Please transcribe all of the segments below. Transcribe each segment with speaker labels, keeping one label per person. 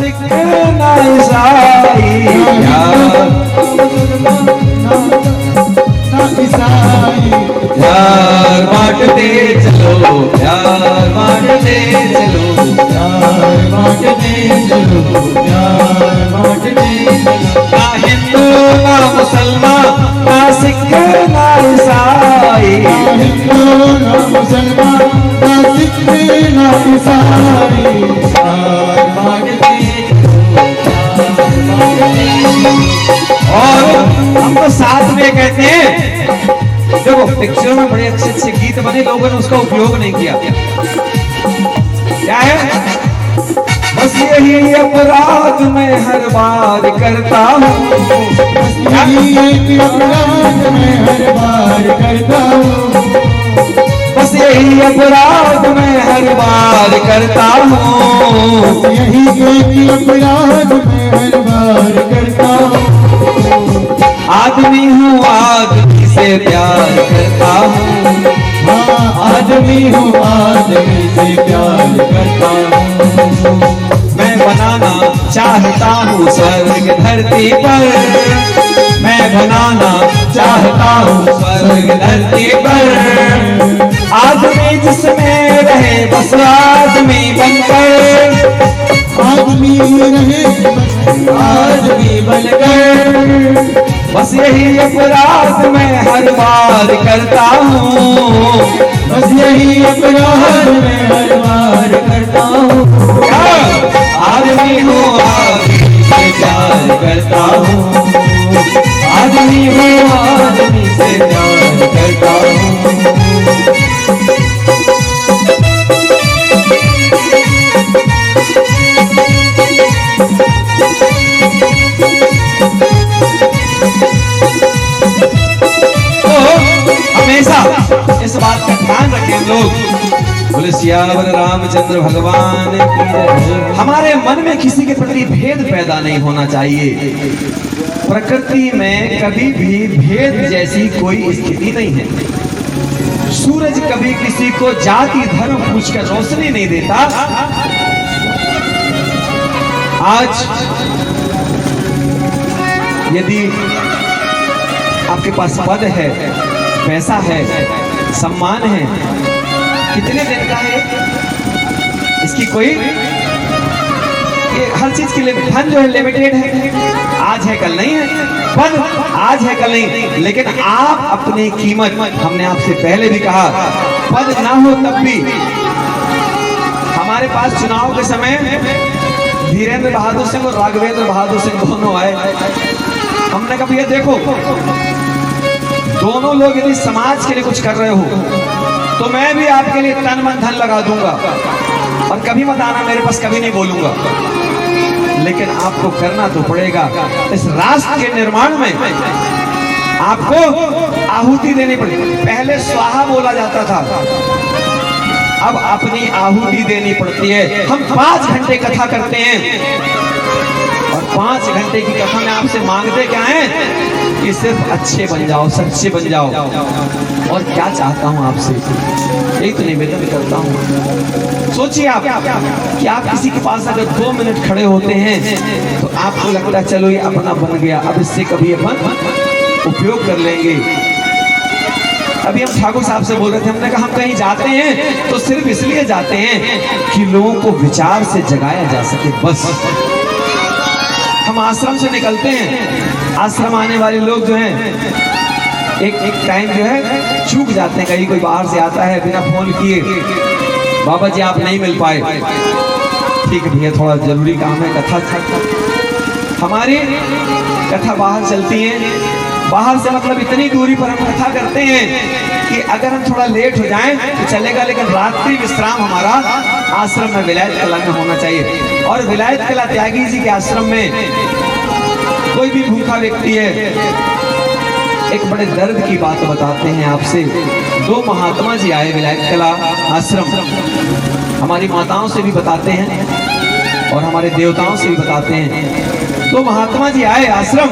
Speaker 1: सिख ना ईसाई, प्यार बांटते चलो, प्यार बांटते चलो,
Speaker 2: प्यार बांटते चलो, प्यार बांटते चलो।
Speaker 1: ना हिंदू ना मुसलमान, ना सिख ना ईसाई,
Speaker 2: ना हिंदू ना मुसलमान, ना सिख ना ईसाई, प्यार बांटते चलो, प्यार बांटते।
Speaker 1: और हम तो साथ में कहते हैं, देखो पिक्चर में बड़े अच्छे अच्छे गीत बने, लोगों ने उसका उपयोग नहीं किया। क्या है? बस यही अपराध मैं हर बार करता हूँ,
Speaker 2: यही एक अपराध मैं हर बार करता हूँ,
Speaker 1: बस यही अपराध मैं हर बार करता हूँ,
Speaker 2: यही एक अपराध मैं हर बार करता हूँ।
Speaker 1: आदमी हूँ आदमी से प्यार करता हूँ,
Speaker 2: हाँ आदमी हूँ आदमी से प्यार करता हूँ।
Speaker 1: मैं बनाना चाहता हूँ स्वर्ग धरती पर, मैं बनाना चाहता हूँ स्वर्ग धरती पर, आदमी जिसमें रहे बस आदमी बनकर,
Speaker 2: आदमी रहे आदमी बनकर,
Speaker 1: बस यही अपराध मैं हर बार करता हूँ,
Speaker 2: बस यही अपराध मैं हर बार करता हूँ।
Speaker 1: आदमी हूँ आदमी से प्यार करता हूँ, आदमी हूँ आदमी से प्यार करता हूँ। हमेशा इस बात का ध्यान रखें लोग, बोले सियावर रामचंद्र भगवान की जय। हमारे मन में किसी के प्रति भेद पैदा नहीं होना चाहिए। प्रकृति में कभी भी भेद जैसी कोई स्थिति नहीं है। सूरज कभी किसी को जाति धर्म पूछकर रोशनी नहीं देता। आज यदि आपके पास पद है, पैसा है, सम्मान है, कितने दिन का है इसकी कोई, ये हर चीज के लिए धन जो है लिमिटेड है, आज है कल नहीं है, पद आज है कल नहीं, लेकिन आप अपनी कीमत, हमने आपसे पहले भी कहा, पद ना हो तब भी। हमारे पास चुनाव के समय धीरेन्द्र बहादुर सिंह और राघवेंद्र बहादुर सिंह दोनों आए। हमने कहा भैया देखो, दोनों लोग यदि समाज के लिए कुछ कर रहे हो तो मैं भी आपके लिए तन मन धन लगा दूंगा, और कभी मत आना मेरे पास, कभी नहीं बोलूंगा, लेकिन आपको करना तो पड़ेगा। इस राष्ट्र के निर्माण में आपको आहुति देनी पड़ेगी। पहले स्वाहा बोला जाता था, अब अपनी आहुति देनी पड़ती है। हम 5 घंटे कथा करते हैं, और 5 घंटे की कथा में आपसे मांगते क्या है कि सिर्फ अच्छे बन जाओ, सच्चे बन जाओ। और क्या चाहता हूं आपसे, एक तो निवेदन करता हूं, सोचिए आप कि आप किसी के पास अगर 2 मिनट खड़े होते हैं तो आपको लगता है चलो ये अपना बन गया, अब इससे कभी अपन उपयोग कर लेंगे। अभी हम ठाकुर साहब से बोल रहे थे, हमने कहा हम कहीं जाते हैं तो सिर्फ इसलिए जाते हैं कि लोगों को विचार से जगाया जा सके, बस। हम आश्रम से निकलते हैं, आश्रम आने वाले लोग जो हैं एक टाइम जो है चूक जाते हैं। कहीं कोई बाहर से आता है बिना फोन किए, बाबा जी आप नहीं मिल पाए, ठीक है भैया थोड़ा जरूरी काम है, कथा हमारी कथा बाहर चलती है। बाहर से मतलब इतनी दूरी पर हम कथा करते हैं कि अगर हम थोड़ा लेट हो जाएं तो चलेगा, लेकिन रात्रि विश्राम हमारा आश्रम में विलायत कला में होना चाहिए। और विलायत कला त्यागी जी के आश्रम में कोई भी भूखा व्यक्ति है, एक बड़े दर्द की बात बताते हैं आपसे। 2 महात्मा जी आए विलायत कला आश्रम, हमारी माताओं से भी बताते हैं और हमारे देवताओं से भी बताते हैं। 2 महात्मा जी आए आश्रम,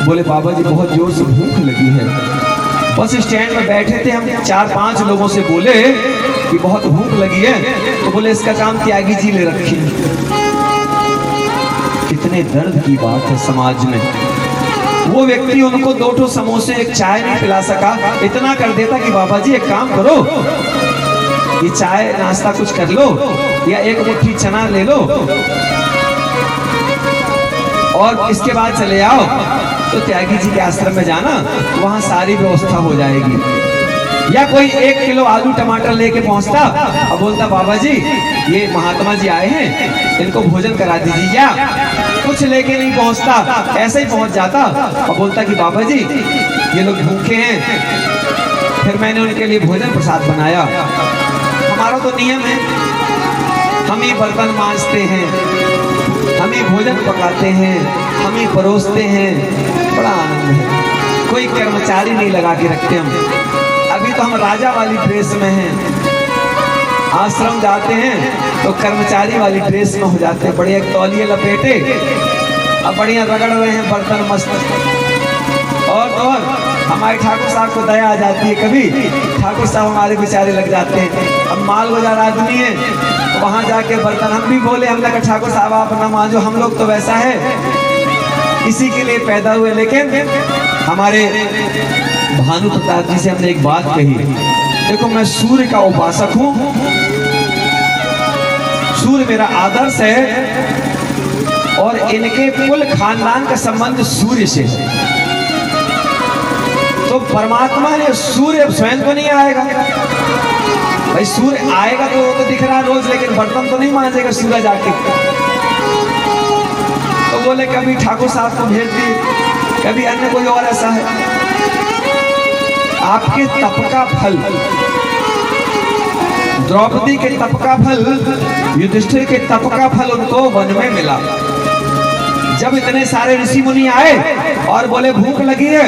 Speaker 1: बोले बाबा जी बहुत जोर से भूख लगी है। बस स्टैंड में बैठे थे, हम 4-5 लोगों से बोले कि बहुत भूख लगी है, तो बोले इसका काम त्यागी जी ले रखी है। कितने दर्द की बात है समाज में। वो व्यक्ति उनको 2 समोसे एक चाय नहीं पिला सका, इतना कर देता कि बाबा जी एक काम करो, ये चाय नाश्ता कुछ कर लो या एक मुट्ठी चना ले लो और इसके बाद चले आओ। तो त्यागी जी के आश्रम में जाना, वहां सारी व्यवस्था हो जाएगी। या कोई 1 किलो आलू टमाटर लेके पहुंचता और बोलता बाबा जी ये महात्मा जी आए हैं, इनको भोजन करा दीजिए। या कुछ लेके नहीं पहुंचता, ऐसे ही पहुंच जाता और बोलता कि बाबा जी ये लोग भूखे हैं, फिर मैंने उनके लिए भोजन प्रसाद बनाया। हमारा तो नियम है, हम ही बर्तन मांजते हैं, हम ही भोजन पकाते हैं, हम ही परोसते हैं, बड़ा आनंद है। कोई कर्मचारी नहीं लगा के रखते हम। अभी तो हम राजा वाली ड्रेस में हैं, आश्रम जाते हैं तो कर्मचारी वाली ड्रेस में हो जाते हैं, बढ़िया तौलिए लपेटे अब बढ़िया रगड़ रहे हैं बर्तन मस्त। और हमारे ठाकुर साहब को दया आ जाती है, कभी ठाकुर साहब हमारे बेचारे लग जाते हैं। अब माल बाजार आदमी है, वहां जाके बर्तन हम भी बोले, हम लगा ठाकुर साहब आप ना मांजो, हम लोग तो वैसा है, इसी के लिए पैदा हुए। लेकिन हमारे भानु प्रताप जी से हमने एक बात कही, देखो मैं सूर्य का उपासक हूं, सूर्य मेरा आदर्श है और इनके कुल खानदान का संबंध सूर्य से है। तो परमात्मा ने सूर्य स्वयं को नहीं आएगा, भाई सूर्य आएगा तो वो तो दिख रहा है रोज, लेकिन बर्तन तो नहीं मांजेगा सूरज आके। तो बोले कभी ठाकुर साहब को भेज दिए, कभी अन्य कोई और ऐसा है। आपके तप का फल, द्रौपदी के तप का फल, युधिष्ठिर के तप का फल उनको वन में मिला। जब इतने सारे ऋषि मुनि आए और बोले भूख लगी है,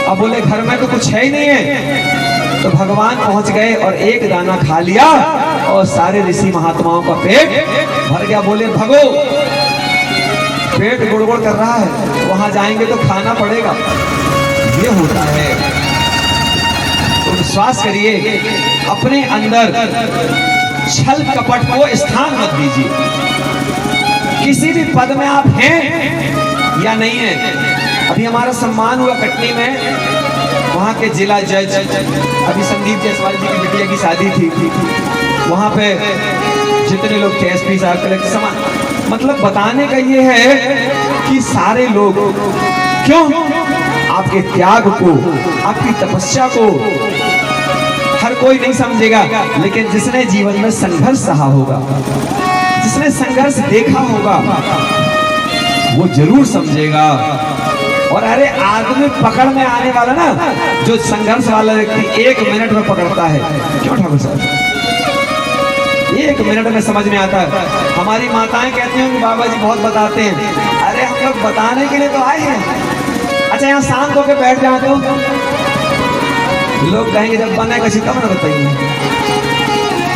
Speaker 1: अब बोले घर में तो कुछ है ही नहीं है, तो भगवान पहुंच गए और एक दाना खा लिया और सारे ऋषि महात्माओं का पेट भर गया। बोले भगो, पेट गुड़गुड़ कर रहा है, वहां जाएंगे तो खाना पड़ेगा। ये होता है। तो विश्वास करिए, अपने अंदर छल कपट को स्थान मत दीजिए। किसी भी पद में आप हैं या नहीं हैं। अभी हमारा सम्मान हुआ कटनी में, वहाँ के जिला जज, अभी संदीप जायसवाल जी की बिटिया की शादी थी, वहाँ पे जितने लोग थे एसपी साहब, कलेक्टर समान, मतलब बताने का ये है कि सारे लोग क्यों आपके त्याग को, आपकी तपस्या को हर कोई नहीं समझेगा, लेकिन जिसने जीवन में संघर्ष सहा होगा, जिसने संघर्ष देखा होगा, वो जरूर समझेगा। और अरे आदमी पकड़ में आने वाला ना, जो संघर्ष वाला व्यक्ति 1 मिनट में पकड़ता है, क्यों ठाकुर साहब, 1 मिनट में समझ में आता है। हमारी माताएं कहती हैं कि बाबा जी बहुत बताते हैं, अरे हम लोग बताने के लिए तो आए हैं। अच्छा यहाँ शांत होकर बैठ जाए तो लोग कहेंगे जब बनेगा तब ना बताइए,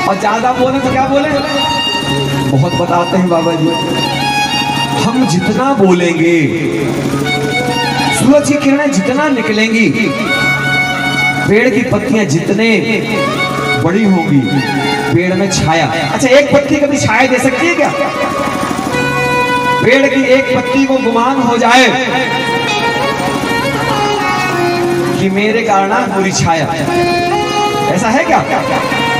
Speaker 1: और ज्यादा बोले तो क्या बोले, बहुत बताते हैं बाबा जी। हम जितना बोलेंगे, सूरज की किरणें जितना निकलेंगी, पेड़ की पत्तियां जितने बड़ी होंगी, पेड़ में छाया। अच्छा एक पत्ती कभी छाया दे सकती है क्या? पेड़ की एक पत्ती को गुमान हो जाए कि मेरे कारण पूरी छाया, ऐसा है क्या?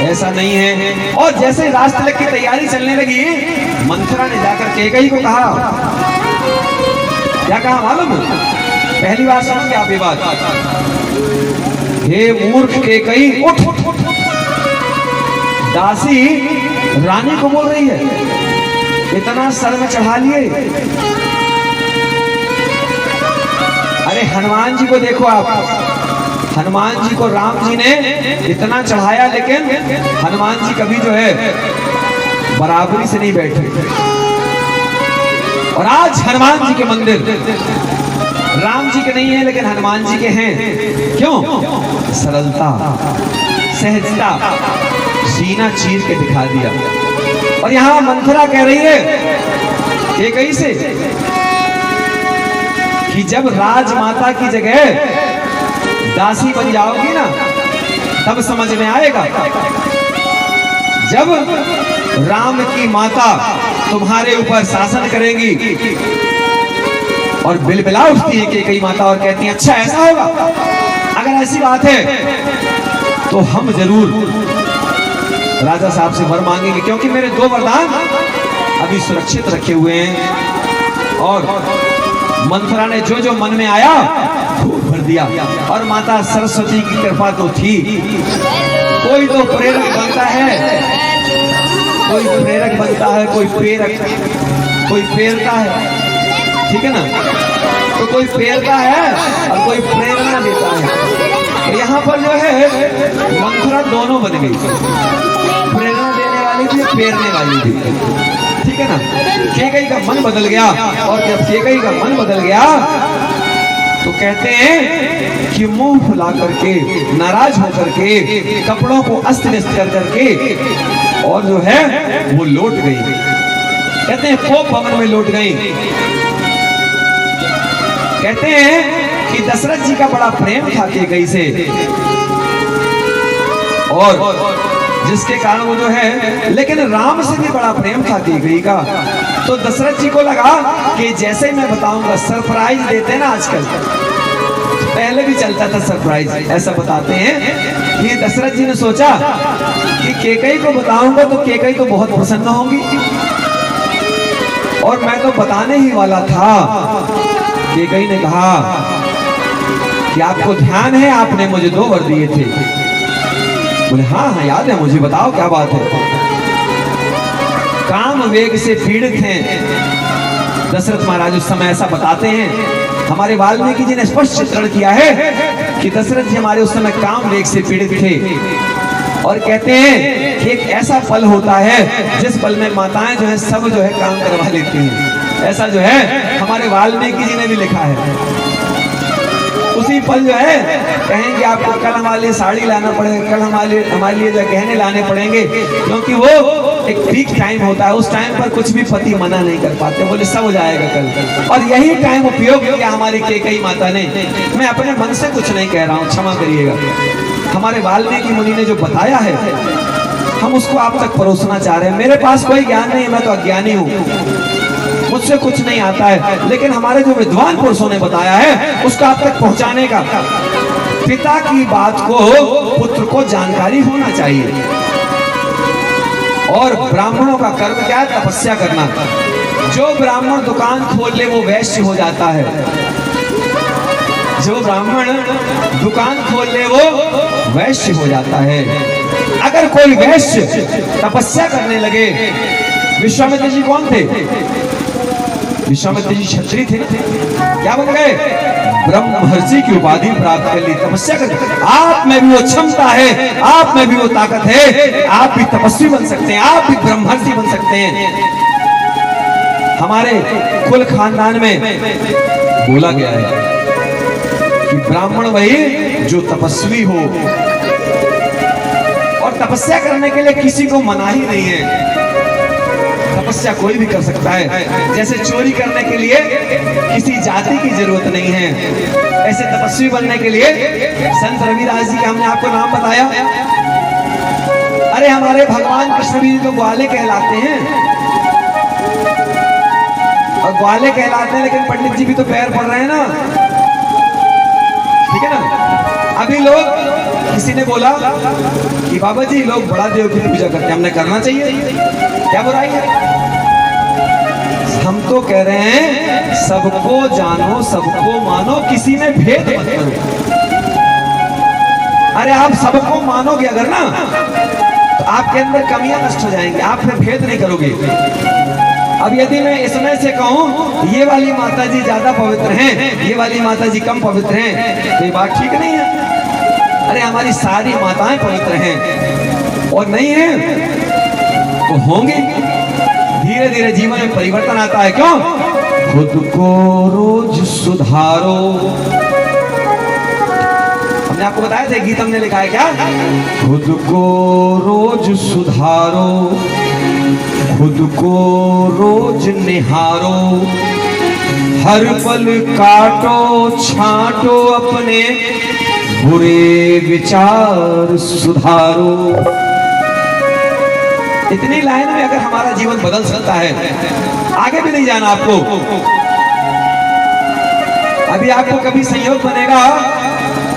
Speaker 1: ऐसा नहीं है। और जैसे राष्ट्रतिलक की तैयारी चलने लगी, मंथरा ने जाकर कैकेयी को कहा, क्या कहा मालूम? पहली बार समझ गया आप ये बात। हे मूर्ख कैकेयी उठ। दासी रानी को बोल रही है, इतना सर में चढ़ा लिए। अरे हनुमान जी को देखो आप, हनुमान जी को राम जी ने इतना चढ़ाया, लेकिन हनुमान जी कभी जो है बराबरी से नहीं बैठे। और आज हनुमान जी के मंदिर राम जी के नहीं है, लेकिन हनुमान जी के हैं। क्यों? सरलता, सहजता, सीना चीर के दिखा दिया। और यहां मंथरा कह रही है कैकेयी से कि जब राजमाता की जगह दासी बन जाओगी ना, तब समझ में आएगा। जब राम की माता तुम्हारे ऊपर शासन करेंगी और बिलबिला उठती है कई माता और कहती है अच्छा ऐसा होगा, अगर ऐसी बात है तो हम जरूर राजा साहब से वर मांगेंगे, क्योंकि मेरे 2 वरदान अभी सुरक्षित रखे हुए हैं। और मंथरा ने जो जो मन में आया खूब भर दिया। और माता सरस्वती की कृपा तो थी, कोई तो प्रेरक बनता है, कोई प्रेरक बनता है, कोई प्रेरक, कोई प्रेरता है, ठीक है ना, तो कोई प्रेरता है और कोई प्रेरणा देता है। तो यहाँ पर जो है मंथरा दोनों बन गई, प्रेरणा देने वाली थी, प्रेरने वाली थी, ठीक है ना। केकई का मन बदल गया, और जब केकई का मन बदल गया तो कहते हैं कि मुंह फुला करके, नाराज होकर के, कपड़ों को अस्त व्यस्त कर करके और जो है वो लौट गई। कहते हैं कोप भवन में लौट गई। कहते हैं कि दशरथ जी का बड़ा प्रेम था केकई से, और जिसके कारण वो जो है, लेकिन राम से भी बड़ा प्रेम था केकई का। तो दशरथ जी को लगा कि जैसे मैं बताऊंगा, सरप्राइज देते हैं ना आजकल, पहले भी चलता था सरप्राइज, ऐसा बताते हैं कि दशरथ जी ने सोचा कि केकई को बताऊंगा तो केकई तो बहुत प्रसन्न होंगी, और मैं तो बताने ही वाला था। केकई ने कहा कि आपको ध्यान है, आपने मुझे 2 वर दिए थे। बोले हाँ हाँ याद है मुझे, बताओ क्या बात है। काम वेग से पीड़ित हैं दशरथ महाराज उस समय, ऐसा बताते हैं। हमारे वाल्मीकि जी ने स्पष्ट चित्रण किया है कि दशरथ जी हमारे उस समय काम वेग से पीड़ित थे, और कहते हैं कि एक ऐसा पल होता है जिस पल में माताएं जो है सब जो है काम करवा लेती हैं। ऐसा जो है हमारे वाल्मीकि जी ने भी लिखा है। उसी पल जो है कहेंगे आपको कल हमारे लिए साड़ी लाना पड़ेगा, कल हमारे लिए जो गहने लाने पड़ेंगे, क्योंकि वो एक पीक टाइम होता है, उस टाइम पर कुछ भी पति मना नहीं कर पाते, बोले सब हो जाएगा कल। और यही टाइम उपयोग किया हमारी केकई माता ने। मैं अपने मन से कुछ नहीं कह रहा हूँ, क्षमा करिएगा। हमारे वाल्मीकि मुनि ने जो बताया है हम उसको आप तक परोसना चाह रहे हैं। मेरे पास कोई ज्ञान नहीं, मैं तो अज्ञानी हूँ, मुझसे कुछ नहीं आता है, लेकिन हमारे जो विद्वान पुरुषों ने बताया है उसको आप तक पहुंचाने का। पिता की बात को पुत्र को जानकारी होना चाहिए। और ब्राह्मणों का कर्म क्या है? तपस्या करना। जो ब्राह्मण दुकान खोल ले वो वैश्य हो जाता है। जो ब्राह्मण दुकान खोल ले वो वैश्य हो जाता है। अगर कोई वैश्य तपस्या करने लगे, विश्वामित्र जी कौन थे? विश्वामित्र जी क्षत्रिय थे, क्या बन गए? ब्रह्मर्षि की उपाधि प्राप्त कर ली, तपस्या कर। आप में भी वो क्षमता है, आप में भी वो ताकत है, आप भी तपस्वी बन सकते हैं, आप भी ब्रह्मर्षि बन सकते हैं। हमारे कुल खानदान में बोला गया है कि ब्राह्मण वही जो तपस्वी हो, और तपस्या करने के लिए किसी को मना ही नहीं है। तपस्या कोई भी कर सकता है। जैसे चोरी करने के लिए किसी जाति की जरूरत नहीं है, ऐसे तपस्वी बनने के लिए संत रविदास जी का हमने आपको नाम बताया। अरे हमारे भगवान कृष्ण भी तो ग्वाले कहलाते हैं, और ग्वाले कहलाते हैं, लेकिन पंडित जी भी तो पैर पड़ रहे हैं ना, ठीक है ना। अभी लोग, किसी ने बोला कि बाबा जी लोग बड़ा देव की पूजा करते हैं, हमने करना चाहिए, क्या बुराई है? हम तो कह रहे हैं सबको जानो, सबको मानो, किसी में भेद मत करो। अरे आप सबको मानोगे अगर ना, तो आपके अंदर कमियां नष्ट हो जाएंगी, आप फिर भेद नहीं करोगे। अब यदि मैं इसमें से कहूं ये वाली माता जी ज्यादा पवित्र हैं, ये वाली माता जी कम पवित्र हैं, तो ये बात ठीक नहीं है। अरे हमारी सारी माताएं पवित्र हैं, और नहीं है तो होंगे। धीरे धीरे जीवन में परिवर्तन आता है। क्यों? खुद को रोज सुधारो। हमने आपको बताया था, गीत हमने लिखा है क्या? खुद को रोज सुधारो, खुद को रोज निहारो, हर पल काटो छांटो अपने बुरे विचार सुधारो। इतनी लाइन में अगर हमारा जीवन बदल सकता है, आगे भी नहीं जाना आपको। अभी आपको कभी संयोग बनेगा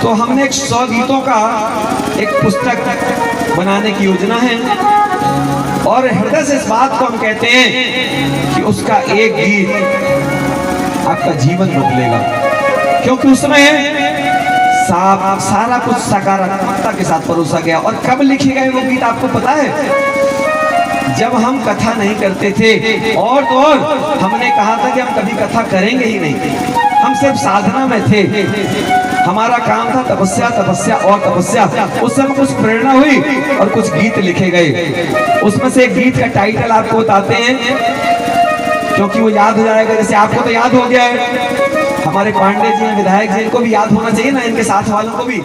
Speaker 1: तो हमने 100 गीतों का एक पुस्तक बनाने की योजना है, और हृदय से इस बात को हम कहते हैं कि उसका एक गीत आपका जीवन बदलेगा, क्योंकि उसमें सारा कुछ सकारात्मकता के साथ परोसा गया। और कब लिखे गए वो गीत आपको पता है? जब हम कथा नहीं करते थे, और तो और हमने कहा था कि हम कभी कथा करेंगे ही नहीं, हम सिर्फ साधना में थे, हमारा काम था तपस्या तपस्या और तपस्या। उस समय कुछ प्रेरणा हुई और कुछ गीत लिखे गए। उसमें से एक गीत का टाइटल आपको बताते हैं, क्योंकि वो याद हो जाएगा। जैसे आपको तो याद हो गया है, हमारे पांडे जी हैं, विधायक जी, इनको भी याद होना चाहिए ना, इनके साथ वालों को भी।